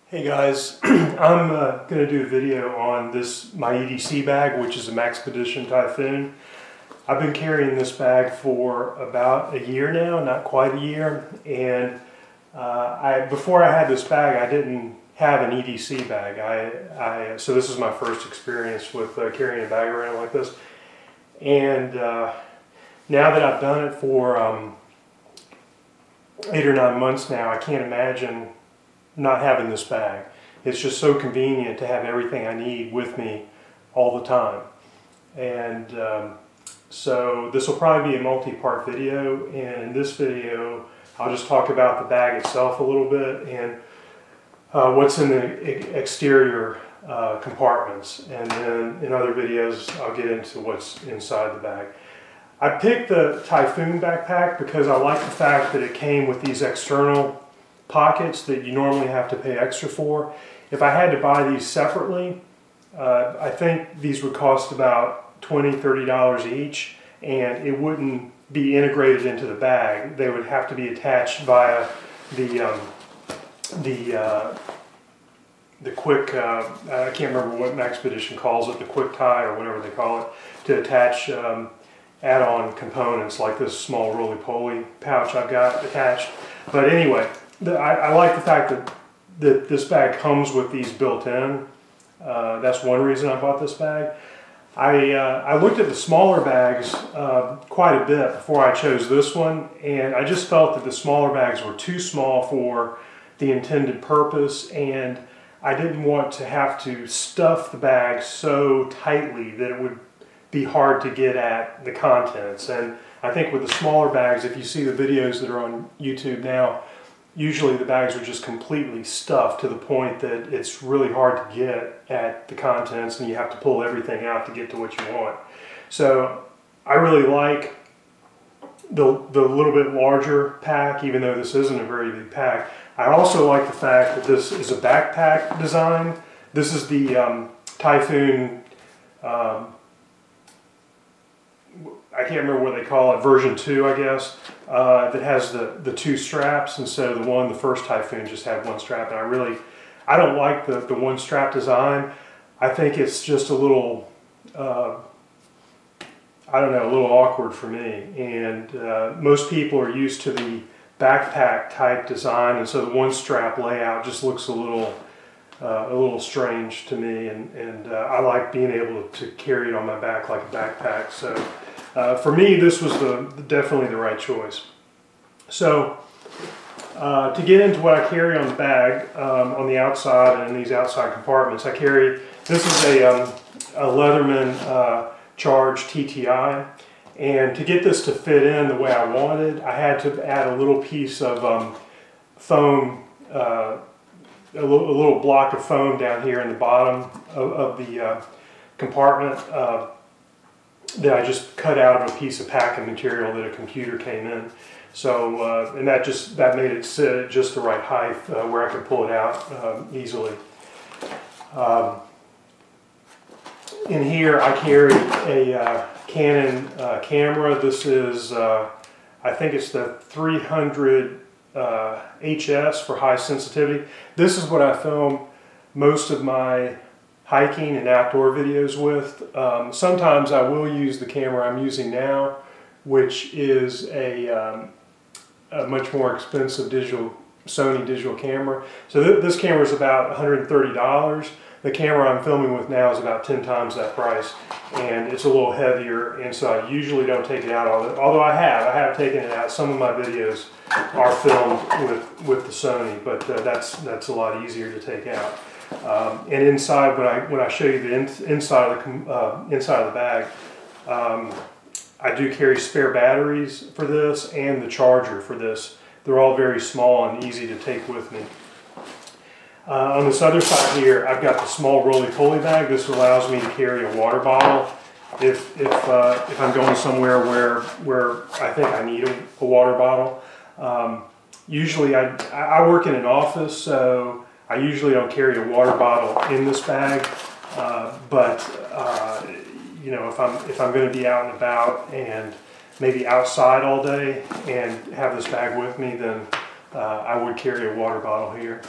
Hey guys, I'm going to do a video on my EDC bag, which is a Maxpedition Typhoon. I've been carrying this bag for about a year now, not quite a year, and before I had this bag I didn't have an EDC bag. So this is my first experience with carrying a bag around like this, and now that I've done it for 8 or 9 months now, I can't imagine not having this bag. It's just so convenient to have everything I need with me all the time. And so this will probably be a multi-part video, and in this video I'll just talk about the bag itself a little bit and what's in the exterior compartments, and then in other videos I'll get into what's inside the bag. I picked the Typhoon backpack because I like the fact that it came with these external pockets that you normally have to pay extra for. If I had to buy these separately, I think these would cost about $20–30 each, and it wouldn't be integrated into the bag. They would have to be attached via the quick, I can't remember what Maxpedition calls it, the quick tie or whatever they call it, to attach add-on components like this small roly-poly pouch I've got attached. But anyway, I like the fact that this bag comes with these built in. That's one reason I bought this bag. I looked at the smaller bags quite a bit before I chose this one, and I just felt that the smaller bags were too small for the intended purpose, and I didn't want to have to stuff the bag so tightly that it would be hard to get at the contents. And I think with the smaller bags, if you see the videos that are on YouTube now, usually the bags are just completely stuffed to the point that it's really hard to get at the contents, and you have to pull everything out to get to what you want. So I really like the little bit larger pack, even though this isn't a very big pack. I also like the fact that this is a backpack design. This is the Typhoon, I can't remember what they call it, version 2 I guess, that has the 2 straps instead of the first Typhoon just had 1 strap. And I don't like the 1 strap design. I think it's just a little, I don't know, a little awkward for me. And most people are used to the backpack type design, and so the 1 strap layout just looks a little strange to me. And I like being able to carry it on my back like a backpack. So for me, this was definitely the right choice. So to get into what I carry on the bag, on the outside and in these outside compartments, I carry, this is a Leatherman Charge TTI, and to get this to fit in the way I wanted, I had to add a little piece of foam, a little block of foam down here in the bottom of the compartment that I just cut out of a piece of packing material that a computer came in. So, and that made it sit at just the right height where I could pull it out easily. In here I carry a Canon camera. This is, I think it's the 300 HS for high sensitivity. This is what I film most of my hiking and outdoor videos with. Sometimes I will use the camera I'm using now, which is a much more expensive Sony digital camera. So this camera is about $130. The camera I'm filming with now is about 10 times that price, and it's a little heavier, and so I usually don't take it out. Although I have taken it out. Some of my videos are filmed with the Sony, but that's a lot easier to take out. And inside, when I show you the inside of the bag, I do carry spare batteries for this and the charger for this. They're all very small and easy to take with me. On this other side here, I've got the small roly-poly bag. This allows me to carry a water bottle if I'm going somewhere where I think I need a water bottle. Usually I work in an office, so I usually don't carry a water bottle in this bag, but you know, if I'm going to be out and about and maybe outside all day and have this bag with me, then I would carry a water bottle here.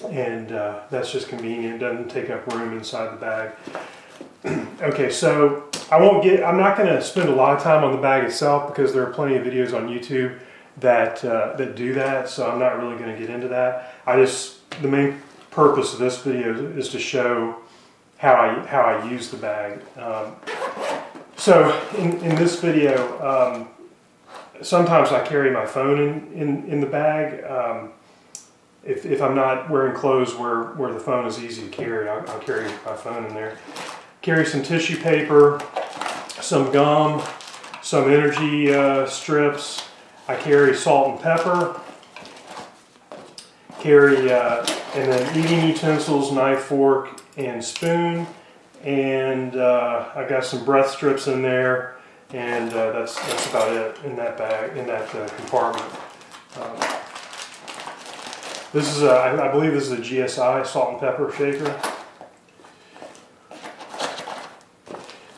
and that's just convenient. It doesn't take up room inside the bag. Okay, so I'm not going to spend a lot of time on the bag itself because there are plenty of videos on YouTube that do that, so I'm not really going to get into that. The main purpose of this video is to show how I use the bag. So in this video, sometimes I carry my phone in the bag. If I'm not wearing clothes where the phone is easy to carry, I'll carry my phone in there. Carry some tissue paper, some gum, some energy strips. I carry salt and pepper. Carry and then eating utensils, knife, fork, and spoon. And I got some breath strips in there, and that's about it in that bag, in that compartment. This is I believe this is a GSI salt and pepper shaker.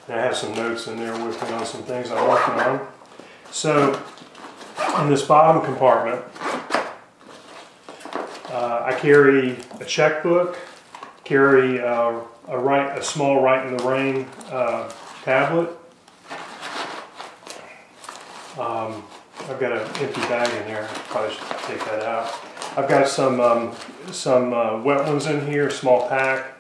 And I have some notes in there with me on some things I'm working on. So in this bottom compartment, I carry a checkbook, carry a small Right in the Rain tablet. I've got an empty bag in here. Probably should take that out. I've got some wet ones in here, a small pack.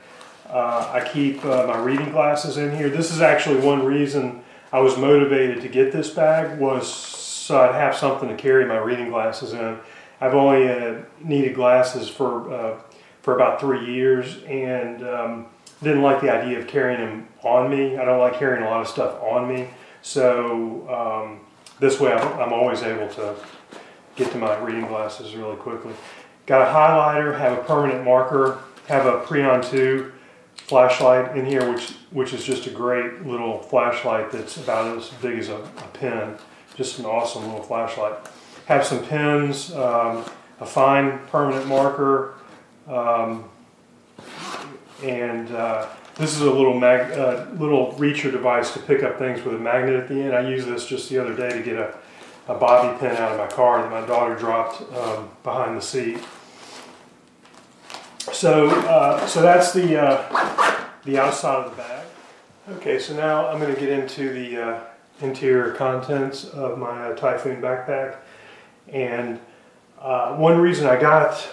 I keep my reading glasses in here. This is actually one reason I was motivated to get this bag, was so I'd have something to carry my reading glasses in. I've only needed glasses for about 3 years, and didn't like the idea of carrying them on me. I don't like carrying a lot of stuff on me. So this way I'm always able to get to my reading glasses really quickly. Got a highlighter, have a permanent marker, have a Preon 2 flashlight in here, which is just a great little flashlight that's about as big as a pen. Just an awesome little flashlight. Have some pens, a fine permanent marker, and this is a little little reacher device to pick up things with a magnet at the end. I used this just the other day to get a bobby pin out of my car that my daughter dropped behind the seat. So that's the outside of the bag. Okay, so now I'm going to get into the interior contents of my Typhoon backpack. And one reason I got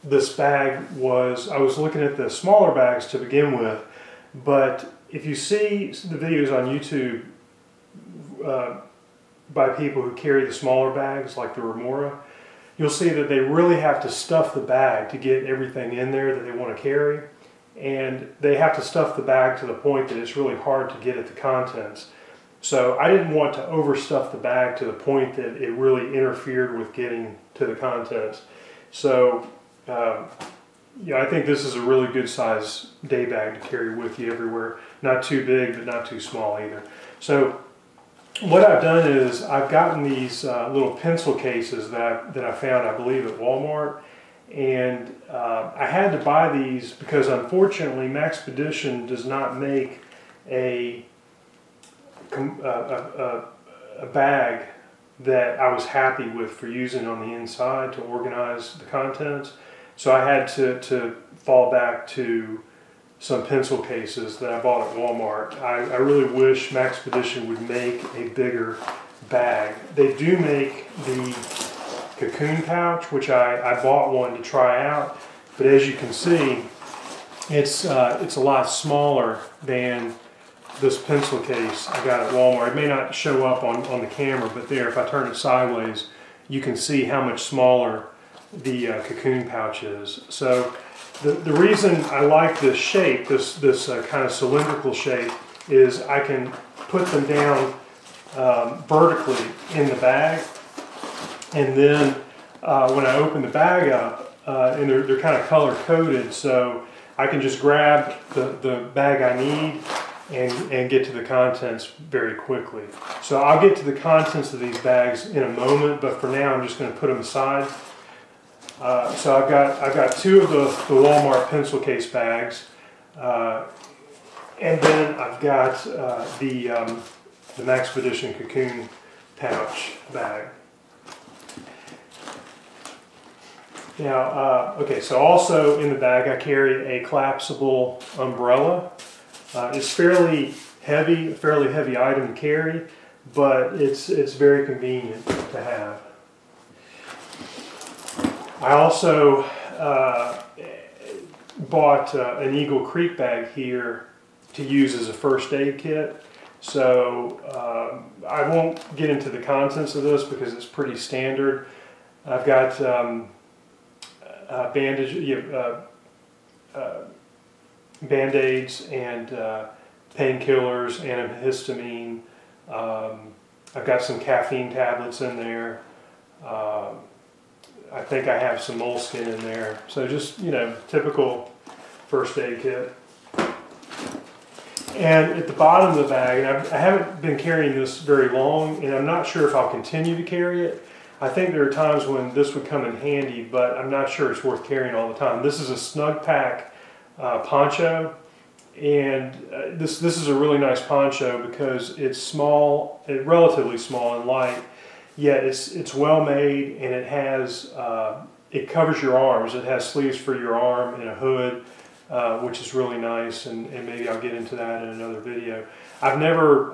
this bag was I was looking at the smaller bags to begin with, but if you see the videos on YouTube by people who carry the smaller bags like the Remora, you'll see that they really have to stuff the bag to get everything in there that they want to carry, and they have to stuff the bag to the point that it's really hard to get at the contents. So I didn't want to overstuff the bag to the point that it really interfered with getting to the contents. So yeah, I think this is a really good size day bag to carry with you everywhere. Not too big, but not too small either. So what I've done is I've gotten these little pencil cases that I found, I believe, at Walmart. And I had to buy these because unfortunately Maxpedition does not make a bag that I was happy with for using on the inside to organize the contents. So I had to fall back to some pencil cases that I bought at Walmart. I really wish Maxpedition would make a bigger bag. They do make the cocoon pouch, which I bought one to try out, but as you can see, it's a lot smaller than this pencil case I got at Walmart. It may not show up on the camera, but there, if I turn it sideways, you can see how much smaller the cocoon pouch is. So the reason I like this shape, this kind of cylindrical shape, is I can put them down vertically in the bag, and then when I open the bag up, and they're kind of color coded, so I can just grab the bag I need and get to the contents very quickly. So I'll get to the contents of these bags in a moment, but for now I'm just going to put them aside. So I've got two of the Walmart pencil case bags, and then I've got the Maxpedition cocoon pouch bag. Now, okay, so also in the bag I carry a collapsible umbrella. It's fairly heavy, a fairly heavy item to carry, but it's very convenient to have. I also bought an Eagle Creek bag here to use as a first aid kit. So I won't get into the contents of this because it's pretty standard. I've got Band-Aids and painkillers, antihistamine. I've got some caffeine tablets in there. I think I have some moleskin in there. So just, you know, typical first aid kit. And at the bottom of the bag, and I haven't been carrying this very long, and I'm not sure if I'll continue to carry it. I think there are times when this would come in handy, but I'm not sure it's worth carrying all the time. This is a Snugpak poncho, and this is a really nice poncho because it's small, relatively small and light, yet it's well made, and it has it covers your arms. It has sleeves for your arm and a hood, which is really nice, and maybe I'll get into that in another video. I've never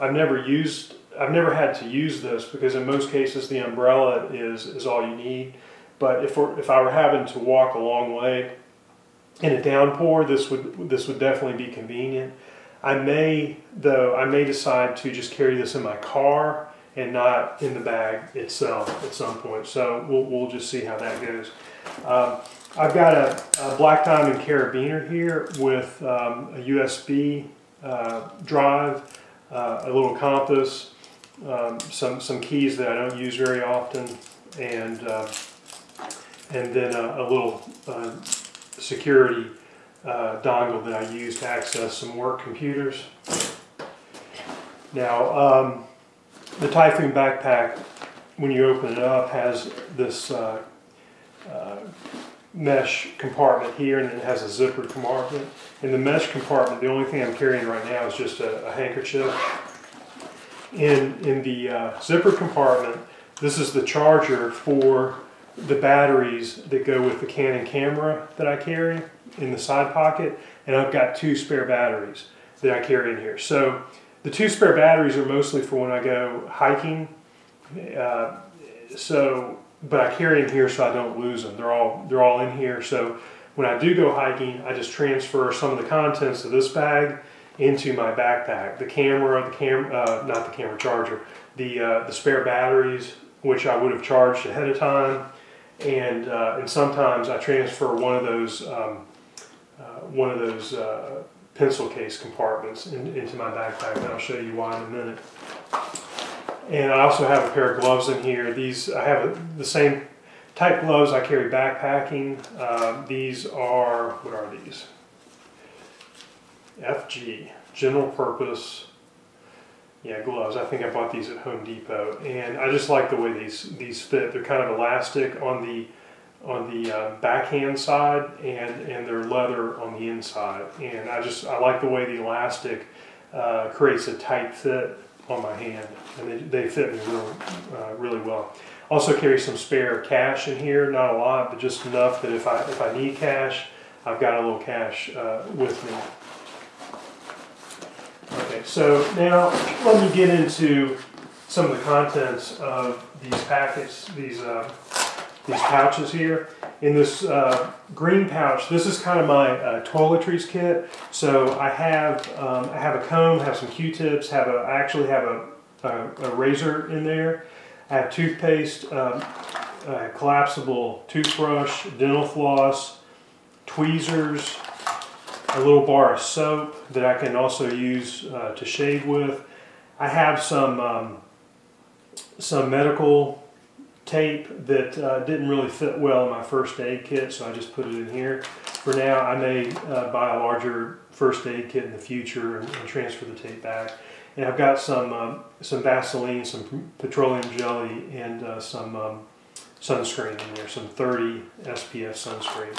had to use this because in most cases the umbrella is all you need. But if I were having to walk a long way in a downpour, this would definitely be convenient. I may decide to just carry this in my car and not in the bag itself at some point. So we'll just see how that goes. I've got a Black Diamond carabiner here with a USB drive, a little compass, some keys that I don't use very often, and then a little security dongle that I use to access some work computers. Now, the Typhoon backpack, when you open it up, has this mesh compartment here, and it has a zippered compartment. In the mesh compartment, the only thing I'm carrying right now is just a handkerchief. In the zippered compartment, this is the charger for the batteries that go with the Canon camera that I carry in the side pocket, and I've got 2 spare batteries that I carry in here. So the 2 spare batteries are mostly for when I go hiking. But I carry them here so I don't lose them. They're all in here. So when I do go hiking, I just transfer some of the contents of this bag into my backpack. The camera, not the camera charger, the spare batteries, which I would have charged ahead of time, and sometimes I transfer one of those pencil case compartments into my backpack, and I'll show you why in a minute. And I also have a pair of gloves in here. I have the same type gloves I carry backpacking. These are, what are these? FG, general purpose, gloves. I think I bought these at Home Depot, and I just like the way these fit. They're kind of elastic on the backhand side, and they're leather on the inside. And I like the way the elastic creates a tight fit on my hand, and they fit me really well. Also carry some spare cash in here, not a lot, but just enough that if I need cash, I've got a little cash with me. Okay, so now let me get into some of the contents of these packets, these pouches here. In this green pouch, this is kind of my toiletries kit. So I have a comb, have some Q-tips, I actually have a razor in there. I have toothpaste, collapsible toothbrush, dental floss, tweezers, a little bar of soap that I can also use to shave with. I have some medical tape that didn't really fit well in my first aid kit, so I just put it in here. For now, I may buy a larger first aid kit in the future and transfer the tape back. And I've got some Vaseline, some petroleum jelly, and some sunscreen in there, some 30 SPF sunscreen.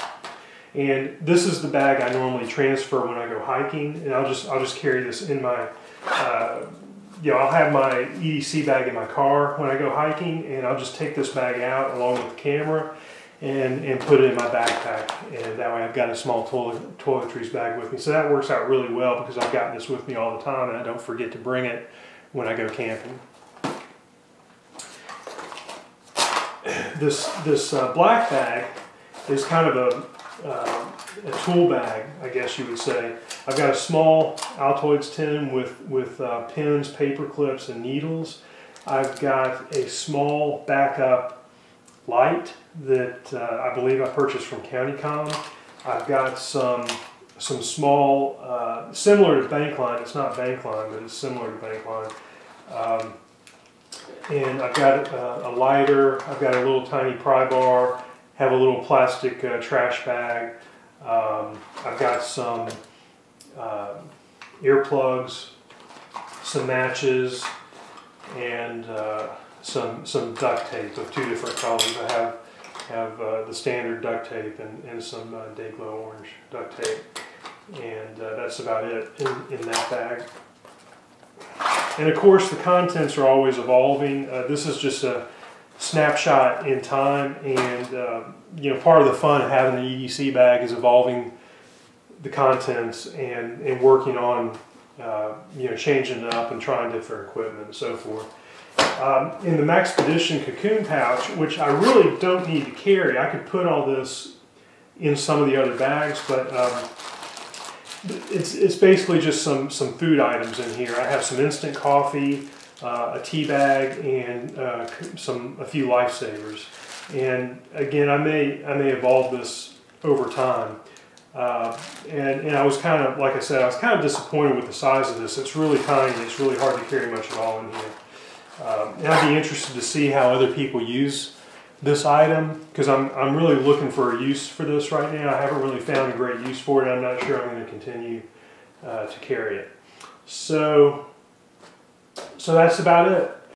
And this is the bag I normally transfer when I go hiking, and I'll just carry this in my I'll have my EDC bag in my car when I go hiking, and I'll just take this bag out along with the camera, and put it in my backpack, and that way I've got a small toiletries bag with me. So that works out really well because I've got this with me all the time and I don't forget to bring it when I go camping. This black bag is kind of a tool bag, I guess you would say. I've got a small Altoids tin with pins, paper clips, and needles. I've got a small backup light that I believe I purchased from CountyCom. I've got some small, similar to Bankline. It's not Bankline, but it's similar to Bankline. And I've got a lighter. I've got a little tiny pry bar. Have a little plastic trash bag. I've got some earplugs, some matches, and some duct tape of 2 different colors. I have the standard duct tape and some Day-Glo orange duct tape, and that's about it in that bag. And of course, the contents are always evolving. This is just a snapshot in time, and you know, part of the fun of having the EDC bag is evolving the contents and working on you know, changing it up and trying different equipment and so forth. In the Maxpedition cocoon pouch, which I really don't need to carry, I could put all this in some of the other bags, but it's basically just some food items in here. I have some instant coffee, a tea bag, and a few lifesavers. And again, I may evolve this over time. And I was kind of, like I said, I was kind of disappointed with the size of this. It's really tiny. It's really hard to carry much at all in here. And I'd be interested to see how other people use this item, because I'm really looking for a use for this right now. I haven't really found a great use for it. I'm not sure I'm going to continue to carry it. So that's about it.